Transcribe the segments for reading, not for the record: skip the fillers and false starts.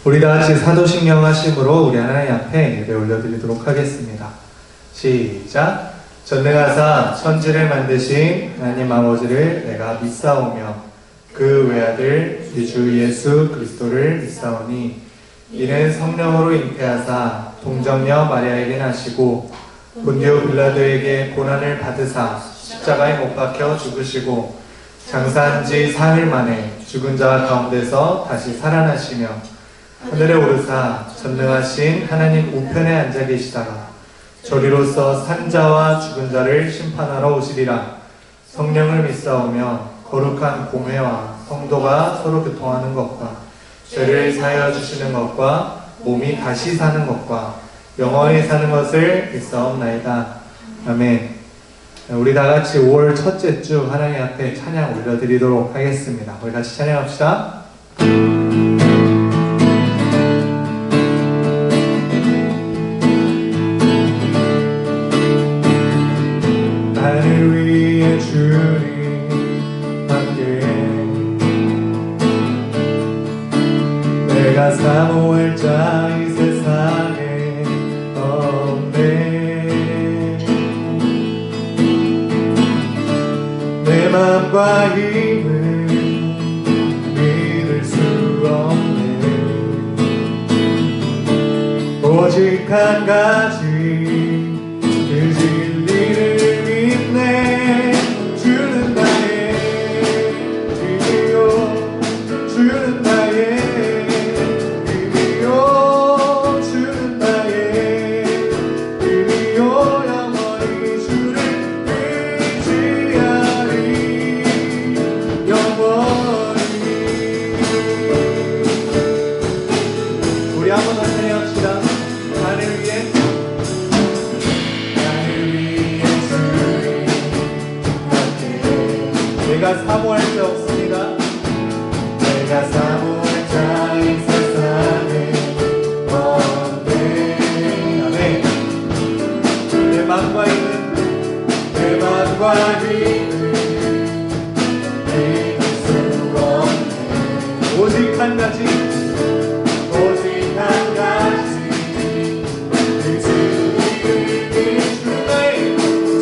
우리 다 같이 사도신경 하심으로 우리 하나님 앞에 예배 올려드리도록 하겠습니다. 시작. 전능하사 천지를 만드신 하나님 아버지를 내가 믿사오며 그 외아들 우리 주 예수 그리스도를 믿사오니 이는 성령으로 잉태하사 동정녀 마리아에게 나시고 본디오 빌라도에게 고난을 받으사 십자가에 못 박혀 죽으시고 장사한 지 사흘 만에 죽은 자 가운데서 다시 살아나시며 하늘에 오르사 전능하신 하나님 우편에 앉아 계시다가 저리로서 산자와 죽은 자를 심판하러 오시리라. 성령을 믿사오며 거룩한 공회와 성도가 서로 교통하는 것과 죄를 사하여 주시는 것과 몸이 다시 사는 것과 영원히 사는 것을 믿사옵나이다. 아멘. 우리 다같이 5월 첫째 주 하나님 앞에 찬양 올려드리도록 하겠습니다. 우리 같이 찬양합시다. 나를 위해 주님 함께 내가 사모할 자 이 세상에 없네. 내 맘과 힘을 믿을 수 없네. 오직 한 가지 그 진리를 믿네. 주는 나의 힘이요 주는 나의 힘이요 주는 나의 힘이요 영원히 주를 의지하리. 영원히 우리 한 번 더 찬양합시다. 나를 위해 내가 사모할 자 없습니다. 내가 사모할 자 이 세상에 없네. 아멘. 내 맘과 힘은 내 맘과 힘을 믿을 수 없네. 오직 한 가지 오직 한 가지 그 진리를 믿는 나의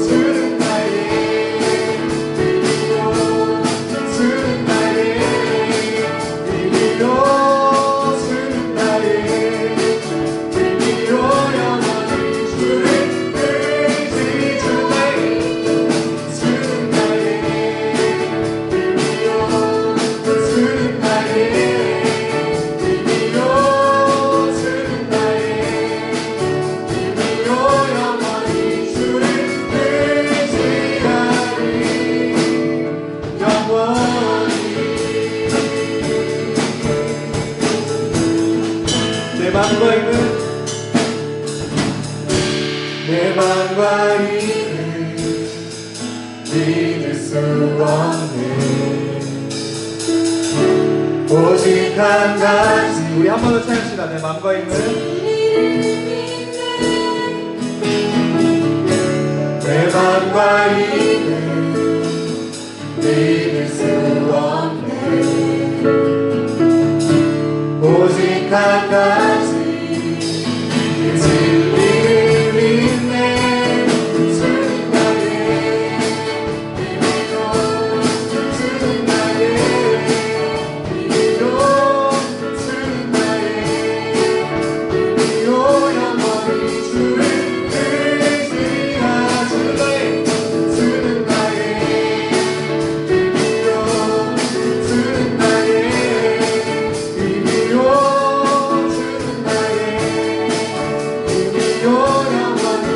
주는 나의 주는 나의 힘이요 주는 나의 힘이요 영원히 주를 의지 주는 나의 주는 나의 힘이요 주는 나의 힘이요 주는 나의 힘이요 영원히 주를 의지하리. 영원히 내 맘과 힘은 내 맘과 힘을 믿을 수 없네. 오직 한 가지 우리 한 번 더 찬양합시다. 내 맘과 힘은 내 맘과 힘을 믿을 수 없네. 오직 한 가지 그 진리를 믿네. 주는 나의 힘이요 주는 나의 힘이요 주는 나의 힘이요 영원히 주를 의지하라. 주는 나의 힘이요 주는 나의 힘이요 주는 나의 힘이요 영원히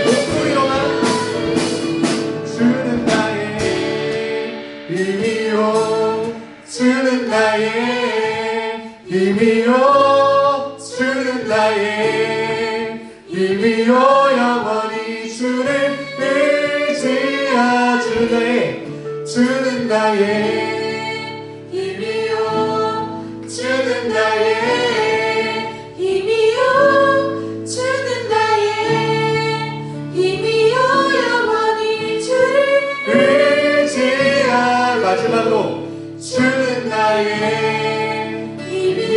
목소리로만 주는 나의 힘이요 주는 나의 힘이요 주는 나의 힘이요 영원히 주를 의지하. 주는 나의 힘이요 주는 나의 힘이요 주는 나의 힘이요 영원히 주를 의지하. 마지막으로 주는 나의 힘이요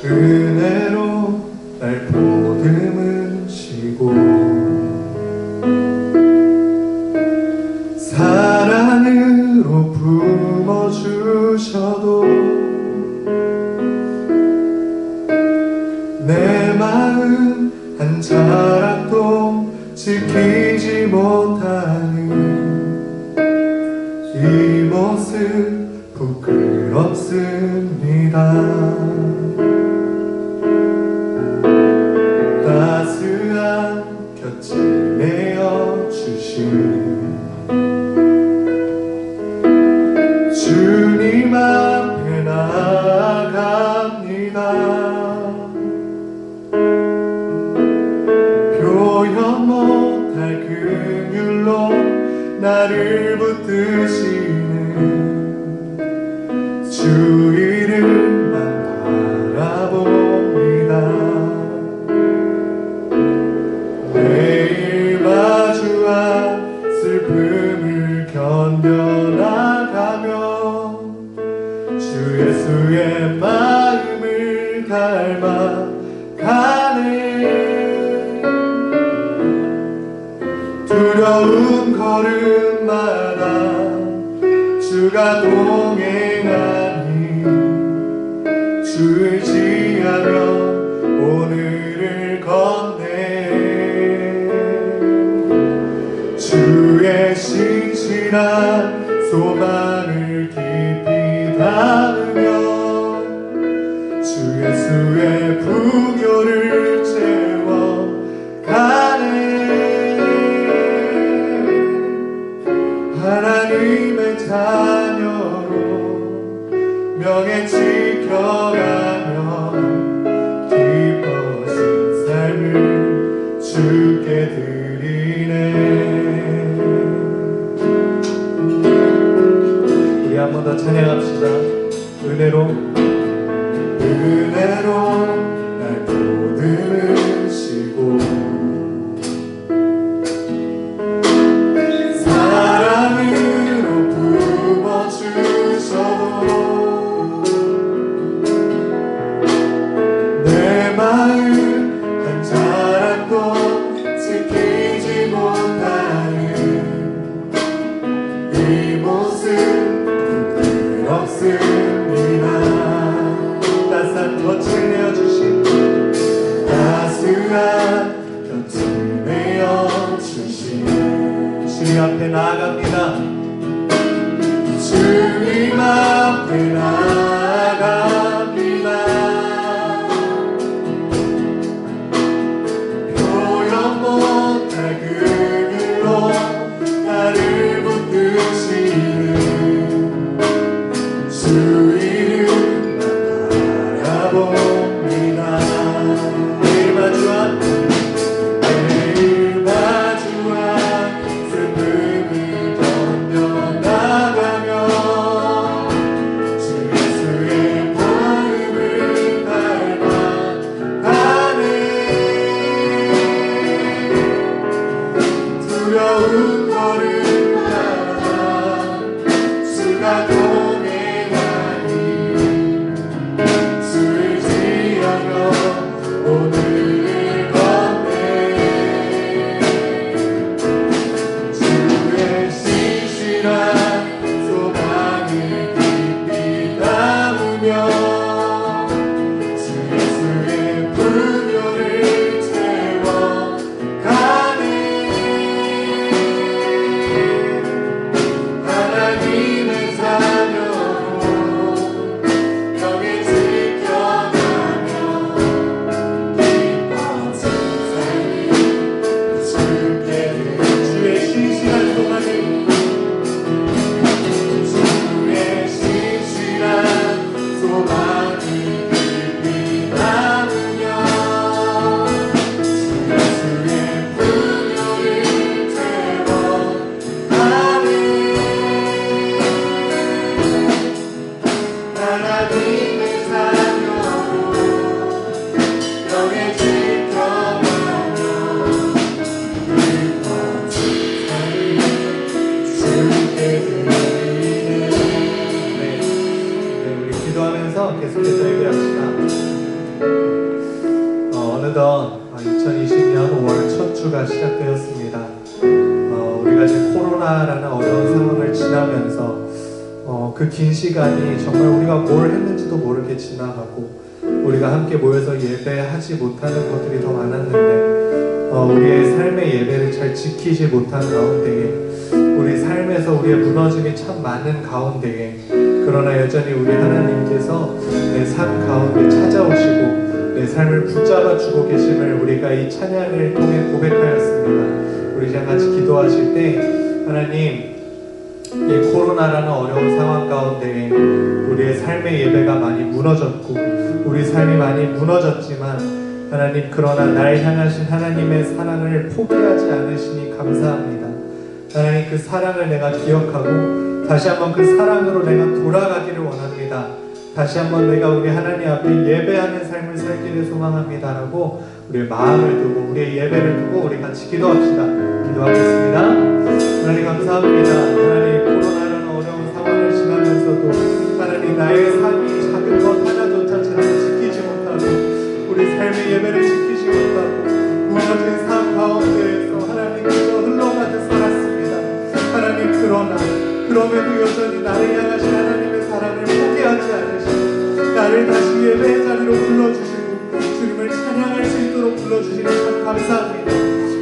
은혜로 날 보듬으시고 사랑으로 품어주셔도 내 마음 한 자락도 지키지 못하는 이 모습 부끄럽습니다. 따스한 곁을 내어주신 주님 앞에 나아갑니다. 표현 못할 긍휼로 나를 붙드시는 주 이름만 바라봅니다. 매일 마주한 슬픔을 견뎌나가며 주 예수의 마음을 닮아가네. 두려운 걸음마다 주가 동행하니 주 의지하며 오늘을 건네. 주의 신실한 소망을 깊이 담으며 주 예수의 풍요를 채워가네. 하나님의 자녀로 명예 지켜가며 기뻐진 삶을 주께 드리네. 우리 한 번 더 찬양합시다. 은혜로 날 보듬으시고 사랑으로 품어주셔도 내 마음 한 자락도 지키지 못하는 이 모습 부끄럽습니다. 따스한 곁을 내어주신 주님 앞에 나아갑니다. 주님 앞에 나아갑니다. 표현 못할 긍휼로 나를 붙드시는 주 이름만 바라봅니다. 매일 마주한 슬픔을 견뎌나가며 주 예수의 마음을 닮아가네. 두려운 걸음마다 주가 동행하니 주를 지하며 오늘을 건네. 주의 신실한 소망을 깊이 담으며 주 예수의 풍요를 채워가네. 하나님의 자녀로 명예 지켜가며 기뻐진 삶을 주께 주의 신실한 소망을 깊이 담으며 주 예수의 풍요를 채워가네. 하나님의 자녀로 명예 지켜가며 기뻐진 삶을 주께 드리네. 우리 기도하면서 계속해서 얘기합시다. 어느덧 2020년 5월 첫 주가 시작되었습니다. 우리가 지금 코로나라는 어려운 상황을 지나면서 그 긴 시간이 정말 우리가 뭘 했는지도 모르게 지나가고 우리가 함께 모여서 예배하지 못하는 것들이 더 많았는데 우리의 삶의 예배를 잘 지키지 못한 가운데에 우리 삶에서 우리의 무너짐이 참 많은 가운데에 그러나 여전히 우리 하나님께서 내 삶 가운데 찾아오시고 내 삶을 붙잡아주고 계심을 우리가 이 찬양을 통해 고백하였습니다. 우리 다 같이 기도하실 때 하나님 이 코로나라는 어려운 상황 가운데 우리의 삶의 예배가 많이 무너졌고 우리 삶이 많이 무너졌지만 하나님 그러나 날 향하신 하나님의 사랑을 포기하지 않으시니 감사합니다. 하나님 그 사랑을 내가 기억하고 다시 한번 그 사랑으로 내가 돌아가기를 원합니다. 다시 한번 내가 우리 하나님 앞에 예배하는 삶을 살기를 소망합니다라고 우리의 마음을 두고 우리의 예배를 두고 우리 같이 기도합시다. 기도하겠습니다. 하나님 감사합니다. 하나님 코로나라는 어려운 상황을 지나면서도 하나님 나의 삶이 작은 것 하나조차 잘 지키지 못하고 우리 삶의 예배를 지키지 못하고 무너진 삶 가운데에서 하나님 그저 흘러가듯 살았습니다. 하나님 그러나 그럼에도 여전히 나를 향하신 하나님의 사랑을 포기하지 않으시고 나를 다시 예배의 자리로 불러주시고 주님을 찬양할 수 있도록 불러주시니 참 감사합니다.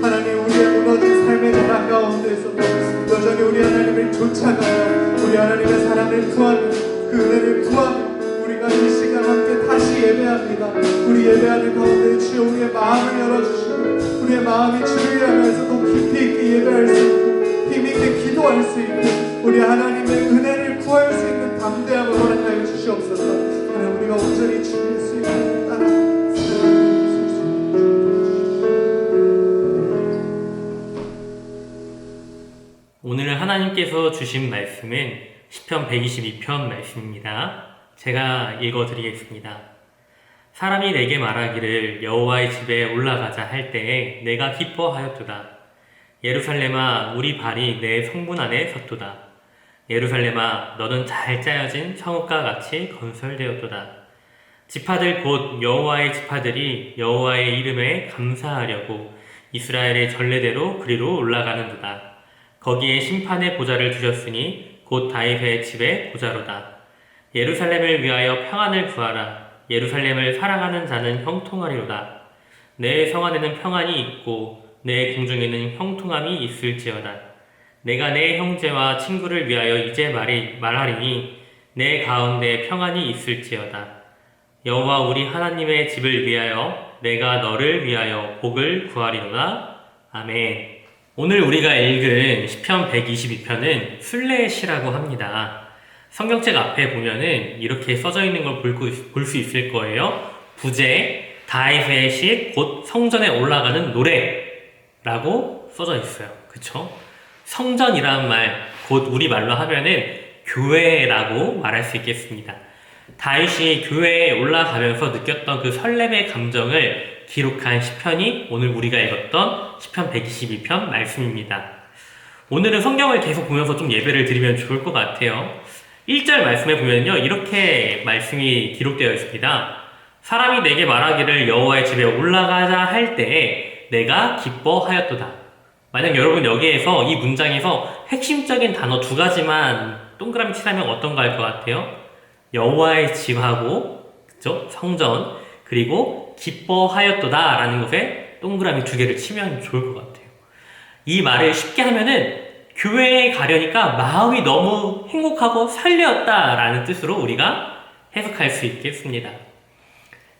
하나님 우리의 무너진 삶의 자락 가운데에서도 여전히 우리 하나님을 쫓아가며 우리 하나님의 사랑을 구하며 그 은혜를 구하며 우리가 이 시간 함께 다시 예배합니다. 우리 예배하는 가운데 주여 우리의 마음을 열어주시고 우리의 마음이 주를 향해서 더 깊이 있게 예배할 수 있고 힘있게 기도할 수 있고 우리 하나님의 은혜를 구할 수 있는 담대함을 허락하여 주시옵소서. 하나님 우리가 온전히 주님 수 있는 따라 오늘 하나님께서 주신 말씀은 시편 122편 말씀입니다. 제가 읽어드리겠습니다. 사람이 내게 말하기를 여호와의 집에 올라가자 할 때에 내가 기뻐하였도다. 예루살렘아 우리 발이 내 성문 안에 섰도다. 예루살렘아 너는 잘 짜여진 성읍과 같이 건설되었도다. 지파들 곧 여호와의 지파들이 여호와의 이름에 감사하려고 이스라엘의 전례대로 그리로 올라가는도다. 거기에 심판의 보좌를 두셨으니 곧 다윗의 집의 보좌로다. 예루살렘을 위하여 평안을 구하라. 예루살렘을 사랑하는 자는 형통하리로다. 내 성 안에는 평안이 있고 내 궁중에는 형통함이 있을지어다. 내가 내 형제와 친구를 위하여 이제 말하리니 내 가운데 평안이 있을지어다. 여호와 우리 하나님의 집을 위하여 내가 너를 위하여 복을 구하리로다. 아멘. 오늘 우리가 읽은 시편 122편은 순례의 시라고 합니다. 성경책 앞에 보면은 이렇게 써져 있는 걸 볼 수 있을 거예요. 부제 다윗의 시 곧 성전에 올라가는 노래라고 써져 있어요. 그쵸? 성전이라는 말, 곧 우리말로 하면은 교회라고 말할 수 있겠습니다. 다윗이 교회에 올라가면서 느꼈던 그 설렘의 감정을 기록한 시편이 오늘 우리가 읽었던 시편 122편 말씀입니다. 오늘은 성경을 계속 보면서 좀 예배를 드리면 좋을 것 같아요. 1절 말씀에 보면요 이렇게 말씀이 기록되어 있습니다. 사람이 내게 말하기를 여호와의 집에 올라가자 할 때에 내가 기뻐하였도다. 만약 여러분 여기에서 이 문장에서 핵심적인 단어 두 가지만 동그라미 치라면 어떤 거 할 것 같아요? 여호와의 집하고 그쵸? 성전 그리고 기뻐하였도다 라는 것에 동그라미 두 개를 치면 좋을 것 같아요. 이 말을 쉽게 하면은 교회에 가려니까 마음이 너무 행복하고 설레었다 라는 뜻으로 우리가 해석할 수 있겠습니다.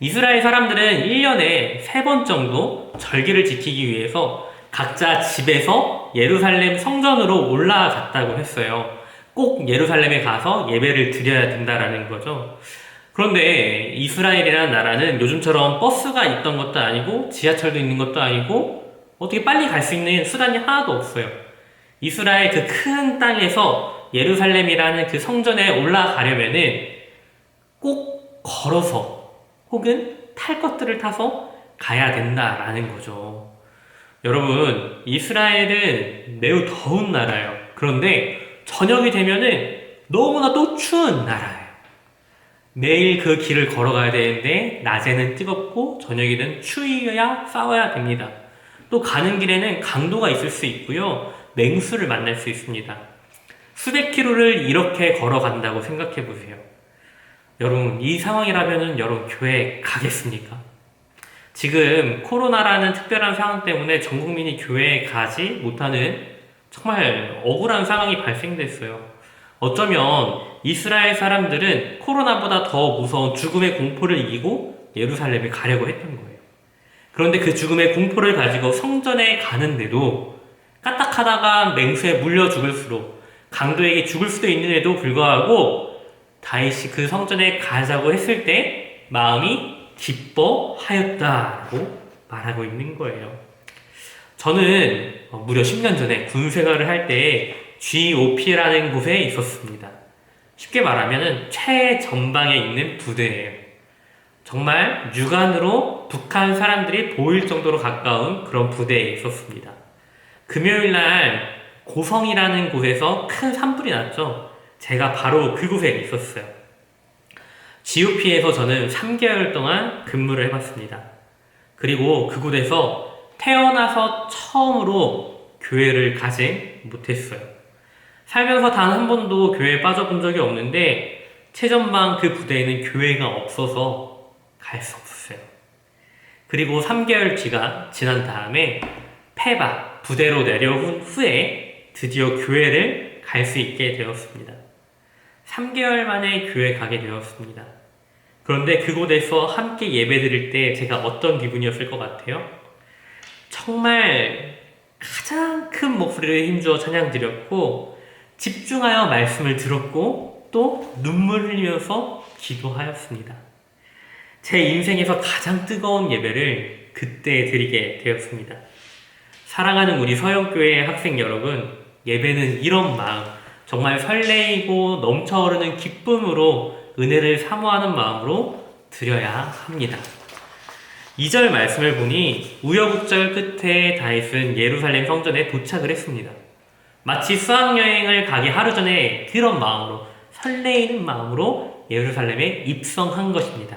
이스라엘 사람들은 1년에 3번 정도 절기를 지키기 위해서 각자 집에서 예루살렘 성전으로 올라갔다고 했어요. 꼭 예루살렘에 가서 예배를 드려야 된다라는 거죠. 그런데 이스라엘이라는 나라는 요즘처럼 버스가 있던 것도 아니고 지하철도 있는 것도 아니고 어떻게 빨리 갈 수 있는 수단이 하나도 없어요. 이스라엘 그 큰 땅에서 예루살렘이라는 그 성전에 올라가려면은 꼭 걸어서 혹은 탈 것들을 타서 가야 된다라는 거죠. 여러분, 이스라엘은 매우 더운 나라예요. 그런데 저녁이 되면은 너무나 또 추운 나라예요. 매일 그 길을 걸어가야 되는데 낮에는 뜨겁고 저녁에는 추위야 싸워야 됩니다. 또 가는 길에는 강도가 있을 수 있고요. 맹수를 만날 수 있습니다. 수백 킬로를 이렇게 걸어간다고 생각해 보세요. 여러분, 이 상황이라면 여러분 교회 가겠습니까? 지금 코로나라는 특별한 상황 때문에 전 국민이 교회에 가지 못하는 정말 억울한 상황이 발생됐어요. 어쩌면 이스라엘 사람들은 코로나보다 더 무서운 죽음의 공포를 이기고 예루살렘에 가려고 했던 거예요. 그런데 그 죽음의 공포를 가지고 성전에 가는데도 까딱하다가 맹수에 물려 죽을수록 강도에게 죽을 수도 있는데도 불구하고 다윗이 그 성전에 가자고 했을 때 마음이 기뻐하였다라고 말하고 있는 거예요. 저는 무려 10년 전에 군 생활을 할 때 GOP라는 곳에 있었습니다. 쉽게 말하면 최전방에 있는 부대예요. 정말 육안으로 북한 사람들이 보일 정도로 가까운 그런 부대에 있었습니다. 금요일 날 고성이라는 곳에서 큰 산불이 났죠. 제가 바로 그곳에 있었어요. GOP에서 저는 3개월 동안 근무를 해봤습니다. 그리고 그곳에서 태어나서 처음으로 교회를 가지 못했어요. 살면서 단 한 번도 교회에 빠져본 적이 없는데 최전방 그 부대에는 교회가 없어서 갈 수 없었어요. 그리고 3개월치가 지난 다음에 페바 부대로 내려온 후에 드디어 교회를 갈 수 있게 되었습니다. 3개월 만에 교회 가게 되었습니다. 그런데 그곳에서 함께 예배 드릴 때 제가 어떤 기분이었을 것 같아요? 정말 가장 큰 목소리를 힘주어 찬양 드렸고 집중하여 말씀을 들었고 또 눈물 흘리면서 기도하였습니다. 제 인생에서 가장 뜨거운 예배를 그때 드리게 되었습니다. 사랑하는 우리 서영교회 학생 여러분, 예배는 이런 마음, 정말 설레이고 넘쳐흐르는 기쁨으로 은혜를 사모하는 마음으로 드려야 합니다. 2절 말씀을 보니 우여곡절 끝에 다윗은 예루살렘 성전에 도착을 했습니다. 마치 수학여행을 가기 하루 전에 그런 마음으로 설레이는 마음으로 예루살렘에 입성한 것입니다.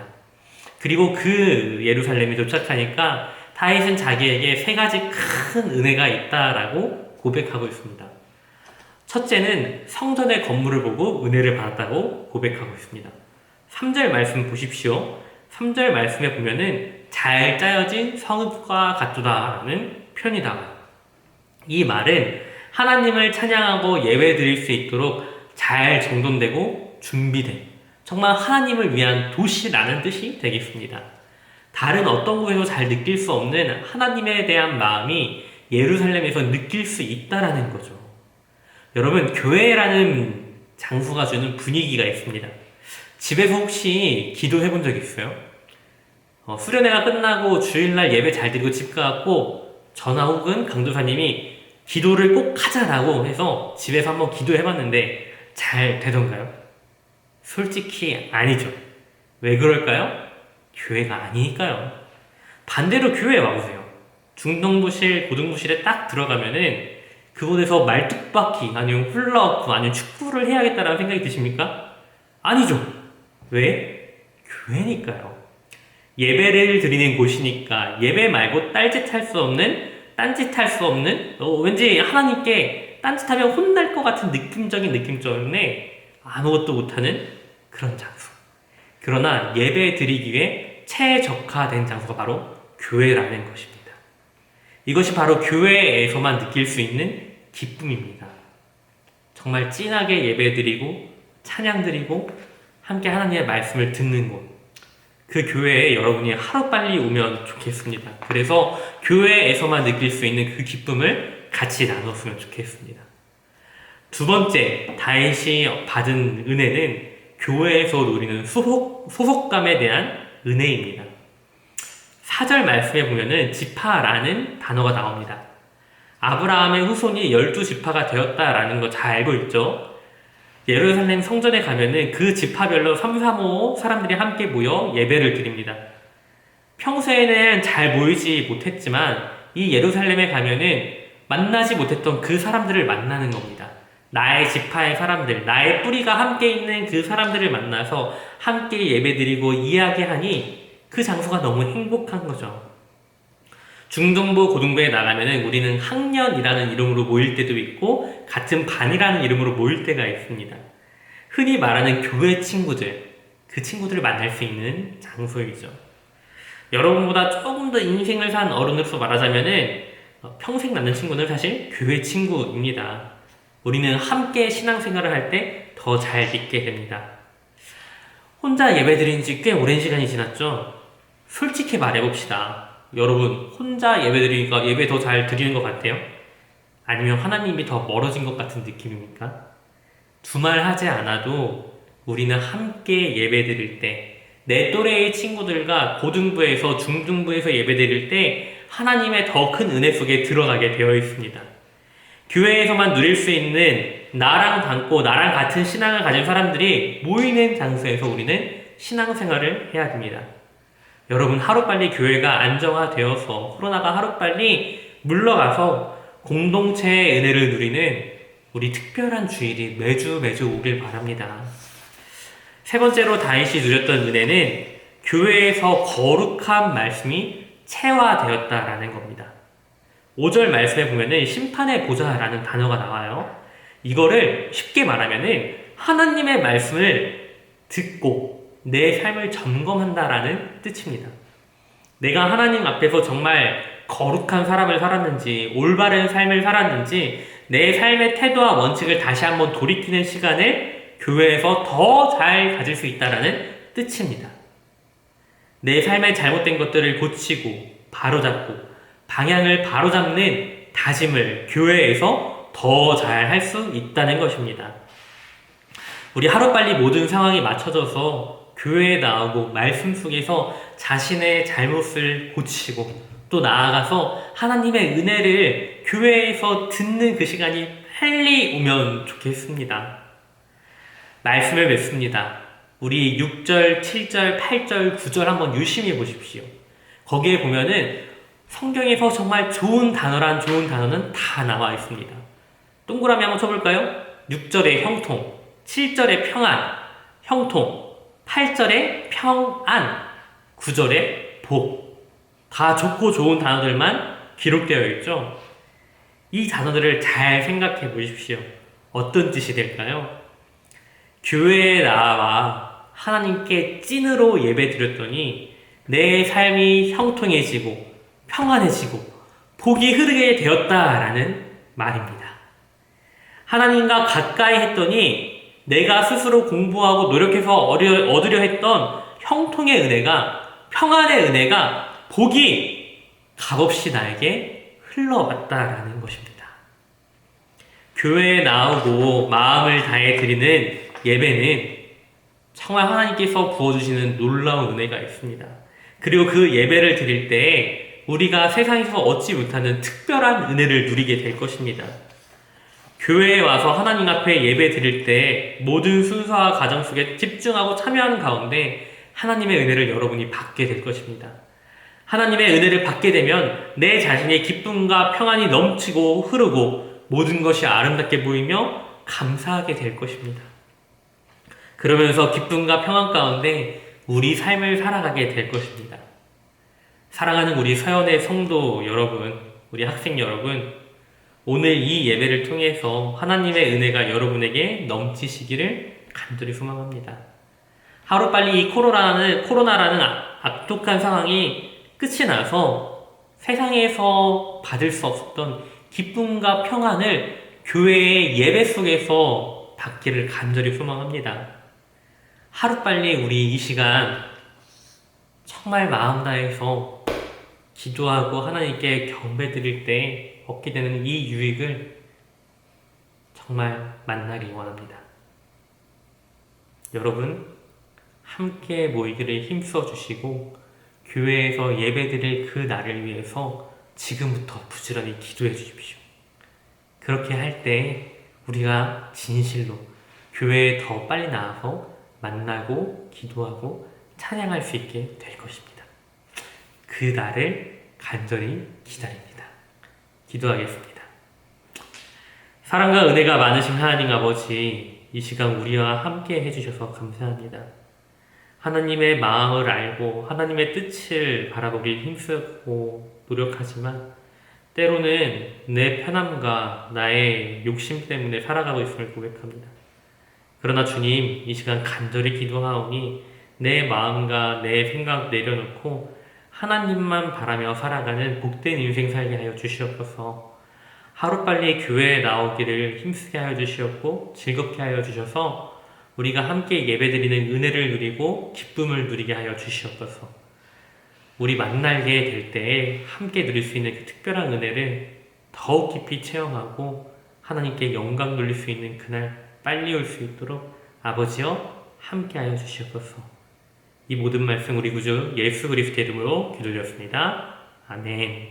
그리고 그 예루살렘에 도착하니까 다윗은 자기에게 3가지 큰 은혜가 있다라고 고백하고 있습니다. 첫째는 성전의 건물을 보고 은혜를 받았다고 고백하고 있습니다. 3절 말씀 보십시오. 3절 말씀에 보면은 잘 짜여진 성읍과 같도다라는 표현이 나와요. 이 말은 하나님을 찬양하고 예배 드릴 수 있도록 잘 정돈되고 준비된 정말 하나님을 위한 도시라는 뜻이 되겠습니다. 다른 어떤 곳에서 잘 느낄 수 없는 하나님에 대한 마음이 예루살렘에서 느낄 수 있다라는 거죠. 여러분, 교회라는 장소가 주는 분위기가 있습니다. 집에서 혹시 기도해 본 적 있어요? 수련회가 끝나고 주일날 예배 잘 드리고 집 가고 전화 혹은 강도사님이 기도를 꼭 하자라고 해서 집에서 한번 기도해 봤는데 잘 되던가요? 솔직히 아니죠. 왜 그럴까요? 교회가 아니니까요. 반대로 교회에 와보세요. 중등부실, 고등부실에 딱 들어가면은 그곳에서 말뚝박기 아니면 훌라후프 아니면 축구를 해야겠다라는 생각이 드십니까? 아니죠. 왜? 교회니까요. 예배를 드리는 곳이니까 예배 말고 딴짓할 수 없는 왠지 하나님께 딴짓하면 혼날 것 같은 느낌적인 느낌 때문에 아무것도 못하는 그런 장소. 그러나 예배 드리기에 최적화된 장소가 바로 교회라는 것입니다. 이것이 바로 교회에서만 느낄 수 있는 기쁨입니다. 정말 진하게 예배드리고 찬양드리고 함께 하나님의 말씀을 듣는 곳, 그 교회에 여러분이 하루빨리 오면 좋겠습니다. 그래서 교회에서만 느낄 수 있는 그 기쁨을 같이 나눴으면 좋겠습니다. 두 번째, 다윗이 받은 은혜는 교회에서 누리는 소속감에 대한 은혜입니다. 4절 말씀에 보면은 지파라는 단어가 나옵니다. 아브라함의 후손이 12지파가 되었다라는 거 잘 알고 있죠? 예루살렘 성전에 가면은 그 지파별로 3, 3, 5 사람들이 함께 모여 예배를 드립니다. 평소에는 잘 모이지 못했지만 이 예루살렘에 가면은 만나지 못했던 그 사람들을 만나는 겁니다. 나의 지파의 사람들, 나의 뿌리가 함께 있는 그 사람들을 만나서 함께 예배드리고 이야기하니 그 장소가 너무 행복한 거죠. 중등부, 고등부에 나가면은 우리는 학년이라는 이름으로 모일 때도 있고 같은 반이라는 이름으로 모일 때가 있습니다. 흔히 말하는 교회 친구들, 그 친구들을 만날 수 있는 장소이죠. 여러분보다 조금 더 인생을 산 어른으로서 말하자면은 평생 남는 친구는 사실 교회 친구입니다. 우리는 함께 신앙생활을 할 때 더 잘 믿게 됩니다. 혼자 예배드린 지 꽤 오랜 시간이 지났죠? 솔직히 말해봅시다. 여러분, 혼자 예배드리니까 예배 더 잘 드리는 것 같아요? 아니면 하나님이 더 멀어진 것 같은 느낌입니까? 두말하지 않아도 우리는 함께 예배드릴 때, 내 또래의 친구들과 고등부에서 중등부에서 예배드릴 때 하나님의 더 큰 은혜 속에 들어가게 되어 있습니다. 교회에서만 누릴 수 있는 나랑 닮고 나랑 같은 신앙을 가진 사람들이 모이는 장소에서 우리는 신앙생활을 해야 됩니다. 여러분, 하루빨리 교회가 안정화되어서 코로나가 하루빨리 물러가서 공동체의 은혜를 누리는 우리 특별한 주일이 매주 오길 바랍니다. 세 번째로 다윗이 누렸던 은혜는 교회에서 거룩한 말씀이 체화되었다라는 겁니다. 5절 말씀에 보면은 심판의 보좌라는 단어가 나와요. 이거를 쉽게 말하면은 하나님의 말씀을 듣고 내 삶을 점검한다라는 뜻입니다. 내가 하나님 앞에서 정말 거룩한 사람을 살았는지, 올바른 삶을 살았는지, 내 삶의 태도와 원칙을 다시 한번 돌이키는 시간을 교회에서 더 잘 가질 수 있다라는 뜻입니다. 내 삶의 잘못된 것들을 고치고, 바로잡고, 방향을 바로잡는 다짐을 교회에서 더 잘 할 수 있다는 것입니다. 우리 하루빨리 모든 상황이 맞춰져서 교회에 나오고 말씀 속에서 자신의 잘못을 고치고 또 나아가서 하나님의 은혜를 교회에서 듣는 그 시간이 빨리 오면 좋겠습니다. 말씀을 맺습니다. 우리 6절, 7절, 8절, 9절 한번 유심히 보십시오. 거기에 보면은 성경에서 정말 좋은 단어는 다 나와 있습니다. 동그라미 한번 쳐볼까요? 6절에 형통, 7절에 평안, 형통, 8절에 평안, 9절에 복. 다 좋고 좋은 단어들만 기록되어 있죠. 이 단어들을 잘 생각해 보십시오. 어떤 뜻이 될까요? 교회에 나와 하나님께 찐으로 예배 드렸더니 내 삶이 형통해지고 평안해지고 복이 흐르게 되었다라는 말입니다. 하나님과 가까이 했더니 내가 스스로 공부하고 노력해서 얻으려 했던 형통의 은혜가, 평안의 은혜가, 복이 값없이 나에게 흘러왔다라는 것입니다. 교회에 나오고 마음을 다해 드리는 예배는 정말 하나님께서 부어주시는 놀라운 은혜가 있습니다. 그리고 그 예배를 드릴 때 우리가 세상에서 얻지 못하는 특별한 은혜를 누리게 될 것입니다. 교회에 와서 하나님 앞에 예배 드릴 때 모든 순서와 과정 속에 집중하고 참여하는 가운데 하나님의 은혜를 여러분이 받게 될 것입니다. 하나님의 은혜를 받게 되면 내 자신의 기쁨과 평안이 넘치고 흐르고 모든 것이 아름답게 보이며 감사하게 될 것입니다. 그러면서 기쁨과 평안 가운데 우리 삶을 살아가게 될 것입니다. 사랑하는 우리 서연의 성도 여러분, 우리 학생 여러분, 오늘 이 예배를 통해서 하나님의 은혜가 여러분에게 넘치시기를 간절히 소망합니다. 하루빨리 이 코로나라는 악독한 상황이 끝이 나서 세상에서 받을 수 없었던 기쁨과 평안을 교회의 예배 속에서 받기를 간절히 소망합니다. 하루빨리 우리 이 시간 정말 마음 다해서 기도하고 하나님께 경배 드릴 때 얻게 되는 이 유익을 정말 만나기 원합니다. 여러분, 함께 모이기를 힘써 주시고 교회에서 예배 드릴 그 날을 위해서 지금부터 부지런히 기도해 주십시오. 그렇게 할 때 우리가 진실로 교회에 더 빨리 나와서 만나고 기도하고 찬양할 수 있게 될 것입니다. 그 날을 간절히 기다립니다. 기도하겠습니다. 사랑과 은혜가 많으신 하나님 아버지, 이 시간 우리와 함께 해주셔서 감사합니다. 하나님의 마음을 알고 하나님의 뜻을 바라보길 힘쓰고 노력하지만 때로는 내 편함과 나의 욕심 때문에 살아가고 있음을 고백합니다. 그러나 주님, 이 시간 간절히 기도하오니 내 마음과 내 생각 내려놓고 하나님만 바라며 살아가는 복된 인생 살게 하여 주시옵소서. 하루빨리 교회에 나오기를 힘쓰게 하여 주시옵고 즐겁게 하여 주셔서 우리가 함께 예배드리는 은혜를 누리고 기쁨을 누리게 하여 주시옵소서. 우리 만나게 될 때에 함께 누릴 수 있는 그 특별한 은혜를 더욱 깊이 체험하고 하나님께 영광 돌릴 수 있는 그날 빨리 올 수 있도록 아버지여 함께 하여 주시옵소서. 이 모든 말씀 우리 구주 예수 그리스도의 이름으로 기도드렸습니다. 아멘.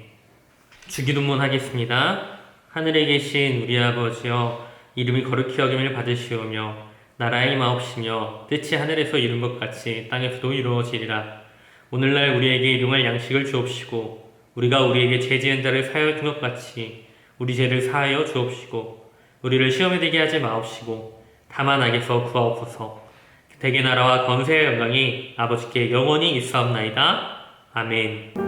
주기도문 하겠습니다. 하늘에 계신 우리 아버지여, 이름이 거룩히 여김을 받으시오며 나라의 임하옵시며 뜻이 하늘에서 이룬 것 같이 땅에서도 이루어지리라. 오늘날 우리에게 일용할 양식을 주옵시고 우리가 우리에게 죄 지은 자를 사하여 준 것 같이 우리 죄를 사하여 주옵시고 우리를 시험에 들게 하지 마옵시고 다만 악에서 구하옵소서. 대개 나라와 권세의 영광이 아버지께 영원히 있사옵나이다. 아멘.